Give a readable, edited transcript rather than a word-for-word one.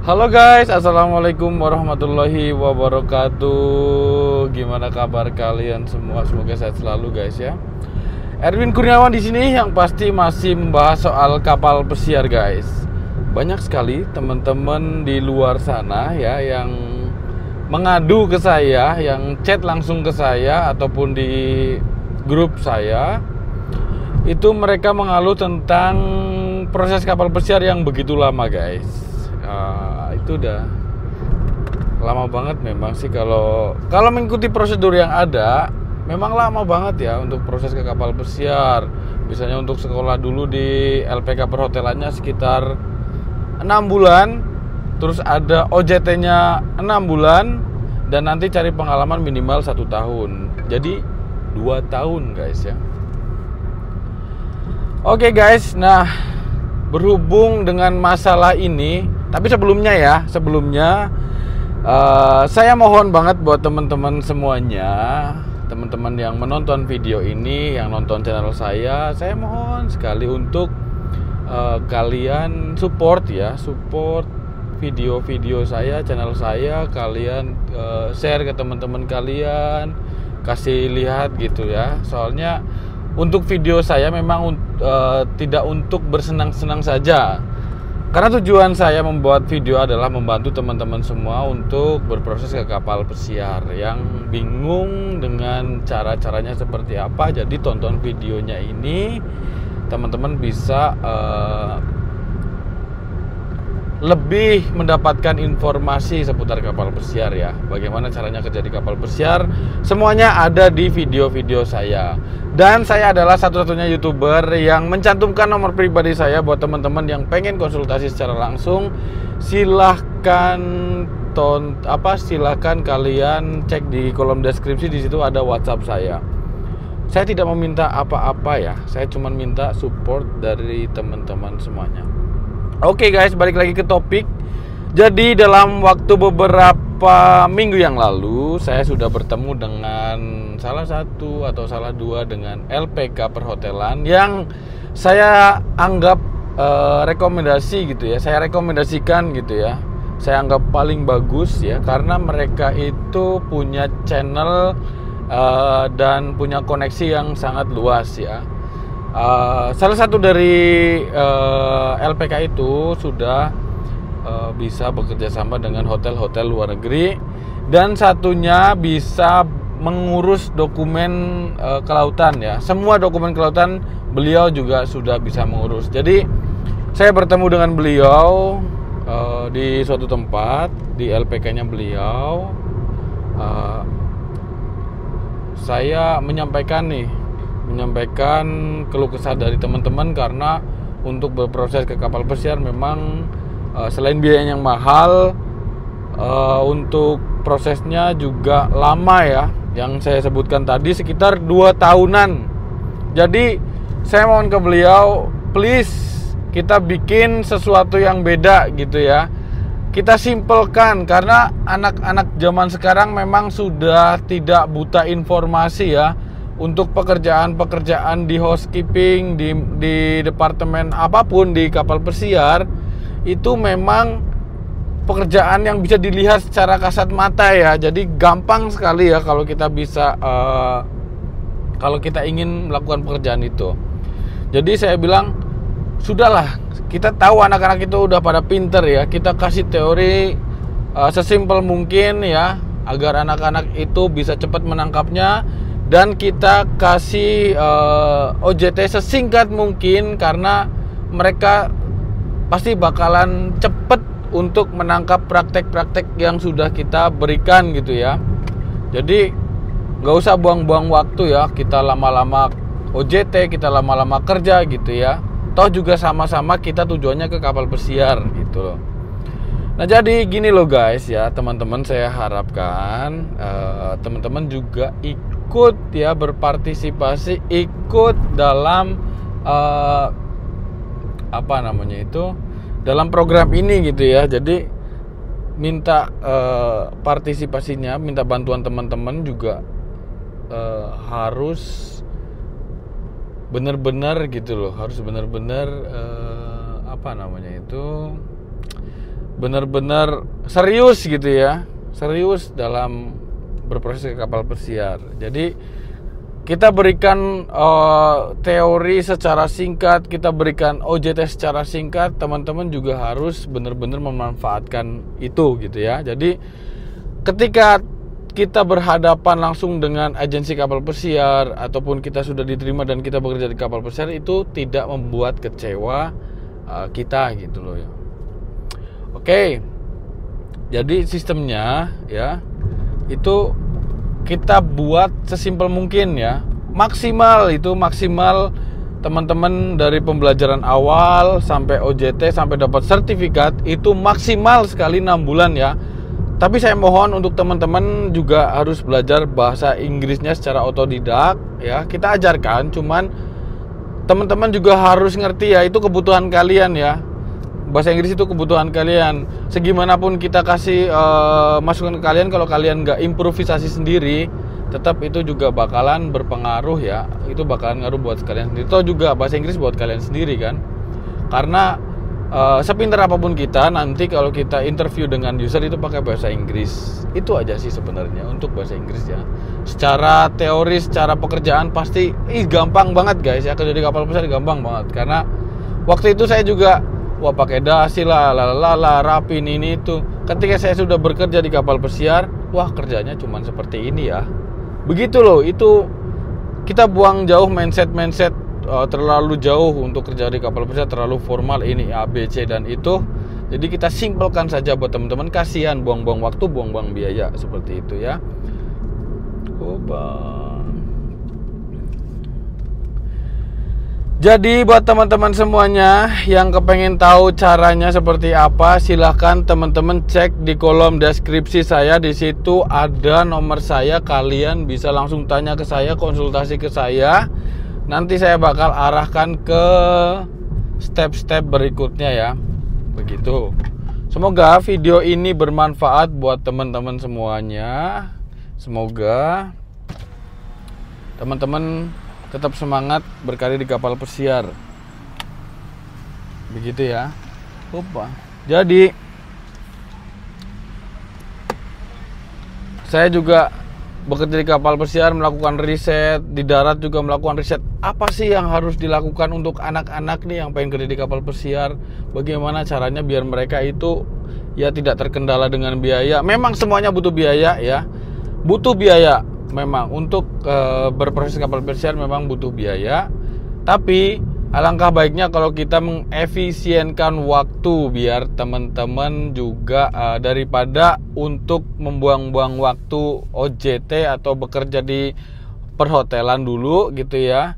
Halo guys, assalamualaikum warahmatullahi wabarakatuh. Gimana kabar kalian semua? Semoga sehat selalu guys ya. Erwin Kurniawan di sini yang pasti masih membahas soal kapal pesiar guys. Banyak sekali teman-teman di luar sana ya yang mengadu ke saya, yang chat langsung ke saya ataupun di grup saya. Itu mereka mengeluh tentang proses kapal pesiar yang begitu lama guys. Itu udah lama banget memang sih kalau mengikuti prosedur yang ada, memang lama banget ya untuk proses ke kapal pesiar. Misalnya untuk sekolah dulu di LPK perhotelannya sekitar 6 bulan, terus ada OJT-nya 6 bulan, dan nanti cari pengalaman minimal 1 tahun. Jadi 2 tahun guys ya. Oke guys, nah berhubung dengan masalah ini, tapi sebelumnya saya mohon banget buat teman-teman semuanya, teman-teman yang menonton video ini, yang nonton channel saya mohon sekali untuk kalian support video-video saya, channel saya, kalian share ke teman-teman kalian, kasih lihat gitu ya. Soalnya untuk video saya memang tidak untuk bersenang-senang saja. Karena tujuan saya membuat video adalah membantu teman-teman semua untuk berproses ke kapal pesiar yang bingung dengan cara-caranya seperti apa. Jadi tonton videonya ini, teman-teman bisa lebih mendapatkan informasi seputar kapal pesiar ya. Bagaimana caranya kerja di kapal pesiar, semuanya ada di video-video saya. Dan saya adalah satu-satunya YouTuber yang mencantumkan nomor pribadi saya buat teman-teman yang pengen konsultasi secara langsung. Silahkan kalian cek di kolom deskripsi, di situ ada WhatsApp saya. Saya tidak meminta apa-apa ya. Saya cuma minta support dari teman-teman semuanya. Oke guys, balik lagi ke topik. Jadi dalam waktu beberapa minggu yang lalu, saya sudah bertemu dengan salah dua dengan LPK perhotelan yang saya anggap rekomendasi gitu ya. Saya rekomendasikan gitu ya. Saya anggap paling bagus ya, karena mereka itu punya channel dan punya koneksi yang sangat luas ya. Salah satu dari LPK itu sudah bisa bekerja sama dengan hotel-hotel luar negeri, dan satunya bisa mengurus dokumen kelautan ya. Semua dokumen kelautan beliau juga sudah bisa mengurus. Jadi saya bertemu dengan beliau di suatu tempat di LPK-nya beliau. Saya menyampaikan keluh kesah dari teman-teman, karena untuk berproses ke kapal pesiar memang selain biaya yang mahal, untuk prosesnya juga lama ya. Yang saya sebutkan tadi sekitar 2 tahunan. Jadi saya mohon ke beliau, please kita bikin sesuatu yang beda gitu ya. Kita simpelkan, karena anak-anak zaman sekarang memang sudah tidak buta informasi ya. Untuk pekerjaan di housekeeping, di departemen apapun di kapal pesiar, itu memang pekerjaan yang bisa dilihat secara kasat mata ya. Jadi gampang sekali ya kalau kita bisa kalau kita ingin melakukan pekerjaan itu. Jadi saya bilang, sudahlah, kita tahu anak-anak itu udah pada pinter ya. Kita kasih teori sesimpel mungkin ya, agar anak-anak itu bisa cepat menangkapnya. Dan kita kasih OJT sesingkat mungkin, karena mereka pasti bakalan cepet untuk menangkap praktek-praktek yang sudah kita berikan gitu ya. Jadi nggak usah buang-buang waktu ya, kita lama-lama OJT, kita lama-lama kerja gitu ya. Toh juga sama-sama kita tujuannya ke kapal pesiar gitu loh. Nah jadi gini loh guys ya, teman-teman, saya harapkan teman-teman juga ikut ya, berpartisipasi, ikut dalam dalam program ini gitu ya. Jadi minta partisipasinya, minta bantuan teman-teman juga harus benar-benar gitu loh, harus benar-benar benar-benar serius gitu ya, serius dalam berproses ke kapal pesiar. Jadi kita berikan teori secara singkat, kita berikan OJT secara singkat, teman-teman juga harus benar-benar memanfaatkan itu gitu ya. Jadi ketika kita berhadapan langsung dengan agensi kapal pesiar ataupun kita sudah diterima dan kita bekerja di kapal pesiar, itu tidak membuat kecewa kita gitu loh ya. Oke. Jadi sistemnya ya itu kita buat sesimpel mungkin ya. Maksimal teman-teman dari pembelajaran awal sampai OJT sampai dapat sertifikat itu maksimal sekali 6 bulan ya. Tapi saya mohon untuk teman-teman juga harus belajar bahasa Inggrisnya secara otodidak ya. Kita ajarkan, cuman teman-teman juga harus ngerti ya, itu kebutuhan kalian ya. Bahasa Inggris itu kebutuhan kalian. Segimanapun kita kasih masukan ke kalian, kalau kalian nggak improvisasi sendiri, tetap itu juga bakalan berpengaruh ya. Itu bakalan ngaruh buat kalian sendiri. Itu juga bahasa Inggris buat kalian sendiri kan. Karena sepintar apapun kita, nanti kalau kita interview dengan user itu pakai bahasa Inggris. Itu aja sih sebenarnya untuk bahasa Inggris ya. Secara teori, secara pekerjaan pasti gampang banget guys ya. Kerja di kapal pesiar gampang banget. Karena waktu itu saya juga pakai dasi lah, rapi ini itu. Ketika saya sudah bekerja di kapal pesiar, kerjanya cuman seperti ini ya. Begitu loh, itu kita buang jauh mindset terlalu jauh untuk kerja di kapal pesiar, terlalu formal ini A, B, C dan itu. Jadi kita simpelkan saja buat teman-teman, kasihan buang-buang waktu, buang-buang biaya seperti itu ya. Jadi buat teman-teman semuanya yang kepengen tahu caranya seperti apa, silahkan teman-teman cek di kolom deskripsi saya. Di situ ada nomor saya, kalian bisa langsung tanya ke saya, konsultasi ke saya. Nanti saya bakal arahkan ke step-step berikutnya ya. Begitu. Semoga video ini bermanfaat buat teman-teman semuanya. Semoga teman-teman tetap semangat berkarir di kapal pesiar. Begitu ya. Jadi saya juga bekerja di kapal pesiar, melakukan riset, di darat juga melakukan riset. Apa sih yang harus dilakukan untuk anak-anak nih yang pengen kerja di kapal pesiar? Bagaimana caranya biar mereka itu ya tidak terkendala dengan biaya. Memang semuanya butuh biaya ya. Butuh biaya. Memang untuk berproses kapal pesiar memang butuh biaya. Tapi alangkah baiknya kalau kita mengefisienkan waktu biar teman-teman juga daripada untuk membuang-buang waktu OJT atau bekerja di perhotelan dulu gitu ya.